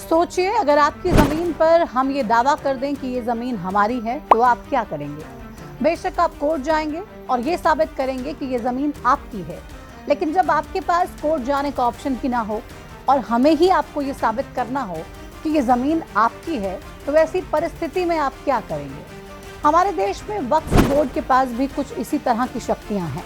सोचिए, अगर आपकी जमीन पर हम ये दावा कर दें कि ये जमीन हमारी है तो आप क्या करेंगे? बेशक आप कोर्ट जाएंगे और ये साबित करेंगे कि ये जमीन आपकी है, लेकिन जब आपके पास कोर्ट जाने का ऑप्शन ही ना हो और हमें ही आपको ये साबित करना हो कि ये जमीन आपकी है, तो ऐसी परिस्थिति में आप क्या करेंगे? हमारे देश में वक्फ बोर्ड के पास भी कुछ इसी तरह की शक्तियां हैं।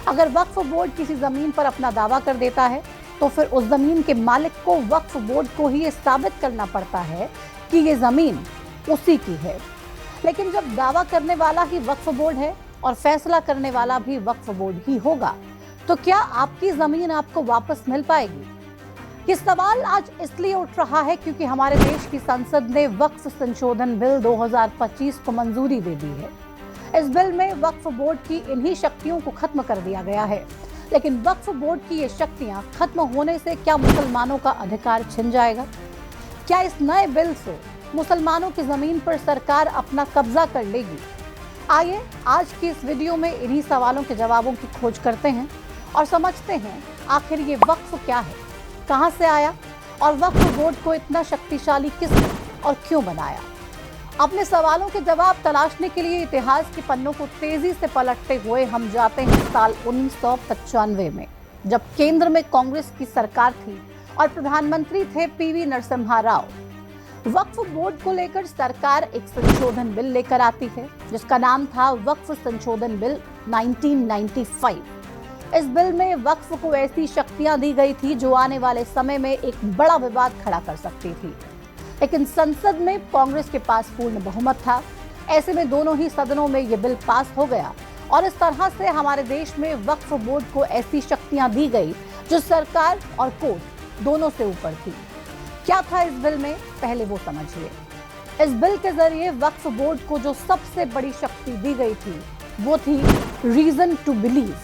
अगर वक्फ बोर्ड किसी जमीन पर अपना दावा कर देता है तो फिर उस जमीन के मालिक को वक्फ बोर्ड को ही ये साबित करना पड़ता है कि ये जमीन उसी की है। लेकिन जब दावा करने वाला ही वक्फ बोर्ड है और फैसला करने वाला भी वक्फ बोर्ड ही होगा, तो क्या आपकी जमीन आपको वापस मिल पाएगी? ये सवाल आज इसलिए उठ रहा है क्योंकि हमारे देश की संसद ने वक्फ संशोधन बिल 2025 को मंजूरी दे दी है। इस बिल में वक्फ बोर्ड की इन्हीं शक्तियों को खत्म कर दिया गया है। लेकिन वक्फ बोर्ड की ये शक्तियां खत्म होने से क्या मुसलमानों का अधिकार छिन जाएगा? क्या इस नए बिल से मुसलमानों की जमीन पर सरकार अपना कब्जा कर लेगी? आइए आज की इस वीडियो में इन्हीं सवालों के जवाबों की खोज करते हैं और समझते हैं आखिर ये वक्फ क्या है, कहां से आया और वक्फ बोर्ड को इतना शक्तिशाली किसने और क्यों बनाया। अपने सवालों के जवाब तलाशने के लिए इतिहास के पन्नों को तेजी से पलटते हुए हम जाते हैं साल 1995 में, जब केंद्र में कांग्रेस की सरकार थी और प्रधानमंत्री थे पीवी नरसिम्हा राव। वक्फ बोर्ड को लेकर सरकार एक संशोधन बिल लेकर आती है जिसका नाम था वक्फ संशोधन बिल 1995। इस बिल में वक्फ को ऐसी शक्तियां दी गई थी जो आने वाले समय में एक बड़ा विवाद खड़ा कर सकती थी, लेकिन संसद में कांग्रेस के पास पूर्ण बहुमत था। ऐसे में दोनों ही सदनों में यह बिल पास हो गया और इस तरह से हमारे देश में वक्फ बोर्ड को ऐसी शक्तियां दी गई जो सरकार और कोर्ट दोनों से ऊपर थी। क्या था इस बिल में, पहले वो समझिए। इस बिल के जरिए वक्फ बोर्ड को जो सबसे बड़ी शक्ति दी गई थी वो थी रीजन टू बिलीव।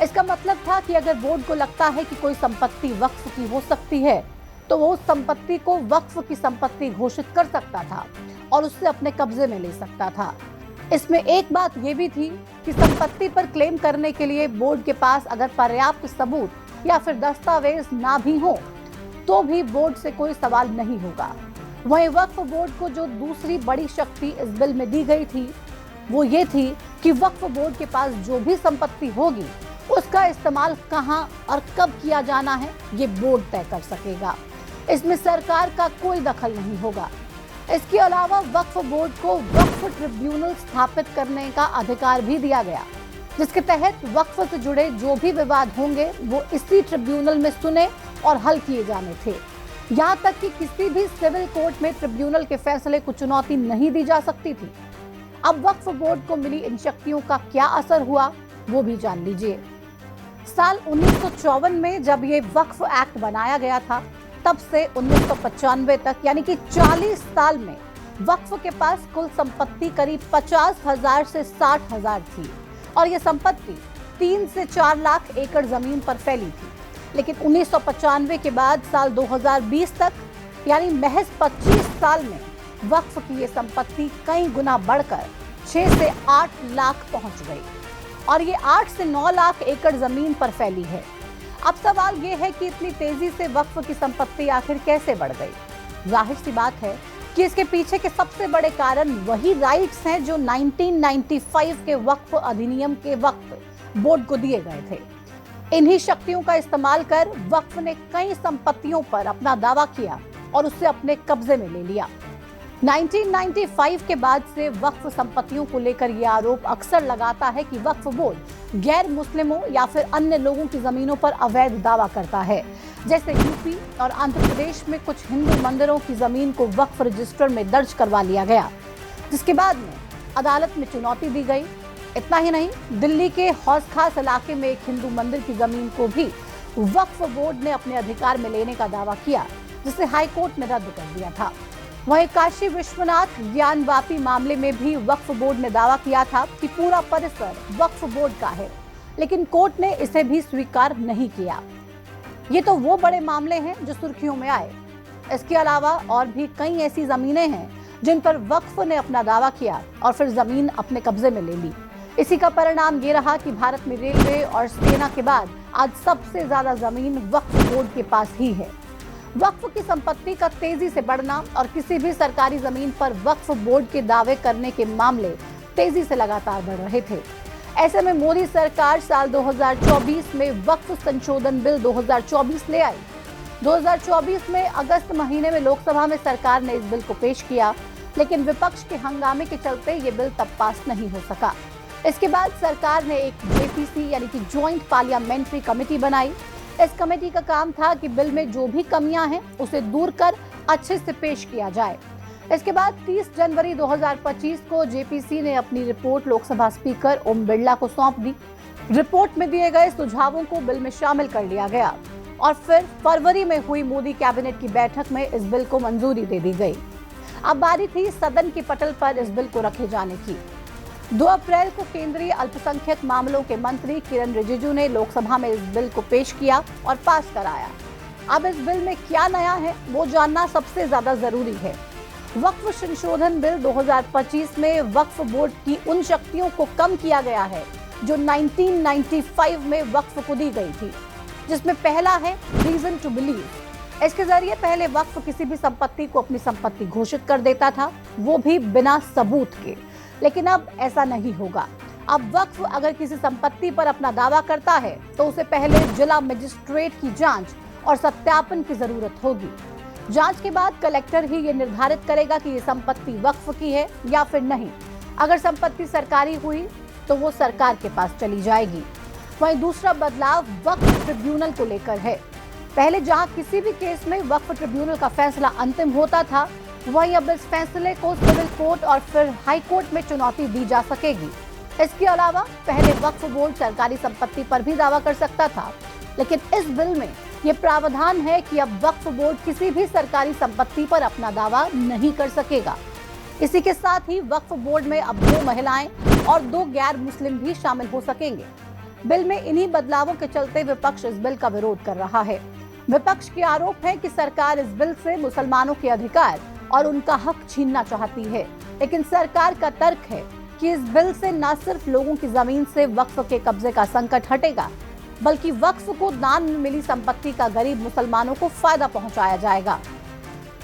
इसका मतलब था कि अगर बोर्ड को लगता है कि कोई संपत्ति वक्फ की हो सकती है तो वो उस संपत्ति को वक्फ की संपत्ति घोषित कर सकता था और उससे अपने कब्जे में ले सकता था। इसमें एक बात ये भी थी कि संपत्ति पर क्लेम करने के लिए बोर्ड के पास अगर पर्याप्त सबूत या फिर दस्तावेज ना भी हो तो भी बोर्ड से कोई सवाल नहीं होगा। वहीं वक्फ बोर्ड को जो दूसरी बड़ी शक्ति इस बिल में दी गई थी वो ये थी कि वक्फ बोर्ड के पास जो भी संपत्ति होगी उसका इस्तेमाल कहां और कब किया जाना है ये बोर्ड तय कर सकेगा। इसमें सरकार का कोई दखल नहीं होगा। इसके अलावा वक्फ बोर्ड को वक्फ ट्रिब्यूनल स्थापित करने का अधिकार भी दिया गया, जिसके तहत वक्फ से जुड़े जो भी विवाद होंगे वो इसी ट्रिब्यूनल में सुने और हल किए जाने थे। यहाँ तक कि किसी भी सिविल कोर्ट में ट्रिब्यूनल के फैसले को चुनौती नहीं दी जा सकती थी। अब वक्फ बोर्ड को मिली इन शक्तियों का क्या असर हुआ वो भी जान लीजिए। साल 1954 में जब ये वक्फ एक्ट बनाया गया था, तब से 1995 तक यानी कि 40 साल में वक्फ के पास कुल संपत्ति करीब 50,000 से 60,000 थी और ये संपत्ति 3 से 4 लाख एकड़ जमीन पर फैली थी। लेकिन 1995 के बाद साल 2020 तक यानी महज 25 साल में वक्फ की ये संपत्ति कई गुना बढ़कर 6 से 8 लाख पहुंच गई और ये 8 से 9 लाख एकड़ जमीन पर फैली है। अब सवाल ये है कि इतनी तेजी से वक्फ की संपत्ति आखिर कैसे बढ़ गई? जाहिर सी बात है कि इसके पीछे के सबसे बड़े कारण वही राइट्स हैं जो 1995 के वक्फ अधिनियम के वक्त बोर्ड को दिए गए थे। इन्हीं शक्तियों का इस्तेमाल कर वक्फ ने कई संपत्तियों पर अपना दावा किया और उसे अपने कब्जे में ले लिया। 1995 के बाद से वक्फ संपत्तियों को लेकर यह आरोप अक्सर लगाता है कि वक्फ बोर्ड गैर मुस्लिमों या फिर अन्य लोगों की जमीनों पर अवैध दावा करता है। जैसे यूपी और आंध्र प्रदेश में कुछ हिंदू मंदिरों की जमीन को वक्फ रजिस्टर में दर्ज करवा लिया गया, जिसके बाद में अदालत में चुनौती दी गई। इतना ही नहीं, दिल्ली के हौस खास इलाके में एक हिंदू मंदिर की जमीन को भी वक्फ बोर्ड ने अपने अधिकार में लेने का दावा किया, जिसे हाईकोर्ट ने रद्द कर दिया था। वहीं काशी विश्वनाथ ज्ञानवापी मामले में भी वक्फ बोर्ड ने दावा किया था कि पूरा परिसर वक्फ बोर्ड का है, लेकिन कोर्ट ने इसे भी स्वीकार नहीं किया। ये तो वो बड़े मामले हैं जो सुर्खियों में आए। इसके अलावा और भी कई ऐसी जमीनें हैं जिन पर वक्फ ने अपना दावा किया और फिर जमीन अपने कब्जे में ले ली। इसी का परिणाम ये रहा कि भारत में रेलवे और सेना के बाद आज सबसे ज्यादा जमीन वक्फ बोर्ड के पास ही है। वक्फ की संपत्ति का तेजी से बढ़ना और किसी भी सरकारी जमीन पर वक्फ बोर्ड के दावे करने के मामले तेजी से लगातार बढ़ रहे थे। ऐसे में मोदी सरकार साल 2024 में वक्फ संशोधन बिल 2024 ले आई। 2024 में अगस्त महीने में लोकसभा में सरकार ने इस बिल को पेश किया, लेकिन विपक्ष के हंगामे के चलते ये बिल तब पास नहीं हो सका। इसके बाद सरकार ने एक जेपीसी यानी कि ज्वाइंट पार्लियामेंट्री कमेटी बनाई। इस कमेटी का काम था कि बिल में जो भी कमियां हैं उसे दूर कर अच्छे से पेश किया जाए। इसके बाद 30 जनवरी 2025 को जेपीसी ने अपनी रिपोर्ट लोकसभा स्पीकर ओम बिरला को सौंप दी। रिपोर्ट में दिए गए सुझावों को बिल में शामिल कर लिया गया और फिर फरवरी में हुई मोदी कैबिनेट की बैठक में इस बिल को मंजूरी दे दी गई। अब बारी थी सदन की पटल पर इस बिल को रखे जाने की। 2 अप्रैल को केंद्रीय अल्पसंख्यक मामलों के मंत्री किरण रिजिजू ने लोकसभा में इस बिल को पेश किया और पास कराया। अब इस बिल में क्या नया है वो जानना सबसे ज्यादा जरूरी है। वक्फ संशोधन बिल 2025 में वक्फ बोर्ड की उन शक्तियों को कम किया गया है जो 1995 में वक्फ को दी गई थी, जिसमें पहला है रीजन टू बिलीव। इसके जरिए पहले वक्फ किसी भी संपत्ति को अपनी संपत्ति घोषित कर देता था, वो भी बिना सबूत के, लेकिन अब ऐसा नहीं होगा। अब वक्फ अगर किसी संपत्ति पर अपना दावा करता है तो उसे पहले जिला मजिस्ट्रेट की जांच और सत्यापन की जरूरत होगी। जांच के बाद कलेक्टर ही ये निर्धारित करेगा कि ये संपत्ति वक्फ की है या फिर नहीं। अगर संपत्ति सरकारी हुई तो वो सरकार के पास चली जाएगी। वहीं दूसरा बदलाव वक्फ ट्रिब्यूनल को लेकर है। पहले जहां किसी भी केस में वक्फ ट्रिब्यूनल का फैसला अंतिम होता था, वहीं अब इस फैसले को सिविल कोर्ट और फिर हाई कोर्ट में चुनौती दी जा सकेगी। इसके अलावा पहले वक्फ बोर्ड सरकारी संपत्ति पर भी दावा कर सकता था, लेकिन इस बिल में ये प्रावधान है कि अब वक्फ बोर्ड किसी भी सरकारी संपत्ति पर अपना दावा नहीं कर सकेगा। इसी के साथ ही वक्फ बोर्ड में अब 2 महिलाएं और 2 गैर मुस्लिम भी शामिल हो सकेंगे। बिल में इन्हीं बदलावों के चलते विपक्ष इस बिल का विरोध कर रहा है। विपक्ष के आरोप है कि सरकार इस बिल से मुसलमानों के अधिकार और उनका हक छीनना चाहती है, लेकिन सरकार का तर्क है कि इस बिल से न सिर्फ लोगों की जमीन से वक्फ के कब्जे का संकट हटेगा, बल्कि वक्फ को दान में मिली संपत्ति का गरीब मुसलमानों को फायदा पहुंचाया जाएगा।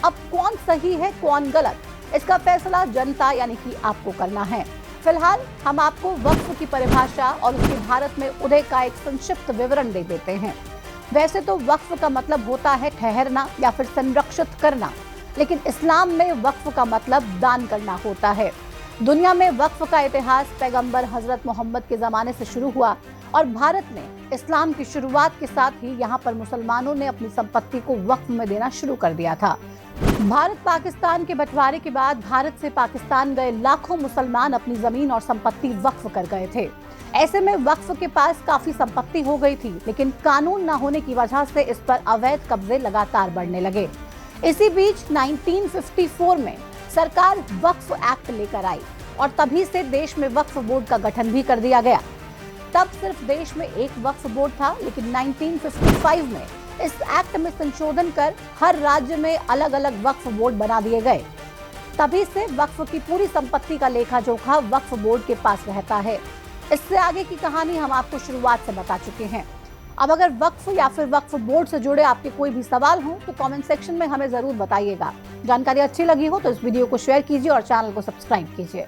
अब कौन सही है कौन गलत, इसका फैसला जनता यानी कि आपको करना है। फिलहाल हम आपको वक्फ की परिभाषा और उसके भारत में उदय का एक संक्षिप्त विवरण दे देते हैं। वैसे तो वक्फ का मतलब होता है ठहरना या फिर संरक्षित करना, लेकिन इस्लाम में वक्फ का मतलब दान करना होता है। दुनिया में वक्फ का इतिहास पैगंबर हजरत मोहम्मद के जमाने से शुरू हुआ और भारत में इस्लाम की शुरुआत के साथ ही यहाँ पर मुसलमानों ने अपनी संपत्ति को वक्फ में देना शुरू कर दिया था। भारत पाकिस्तान के बंटवारे के बाद भारत से पाकिस्तान गए लाखों मुसलमान अपनी जमीन और संपत्ति वक्फ कर गए थे। ऐसे में वक्फ के पास काफी संपत्ति हो गई थी, लेकिन कानून न होने की वजह से इस पर अवैध कब्जे लगातार बढ़ने लगे। इसी बीच 1954 में सरकार वक्फ एक्ट लेकर आई और तभी से देश में वक्फ बोर्ड का गठन भी कर दिया गया। तब सिर्फ देश में एक वक्फ बोर्ड था, लेकिन 1955 में इस एक्ट में संशोधन कर हर राज्य में अलग अलग वक्फ बोर्ड बना दिए गए। तभी से वक्फ की पूरी संपत्ति का लेखा जोखा वक्फ बोर्ड के पास रहता है। इससे आगे की कहानी हम आपको शुरुआत से बता चुके हैं। अब अगर वक्फ या फिर वक्फ बोर्ड से जुड़े आपके कोई भी सवाल हो तो कमेंट सेक्शन में हमें जरूर बताइएगा। जानकारी अच्छी लगी हो तो इस वीडियो को शेयर कीजिए और चैनल को सब्सक्राइब कीजिए।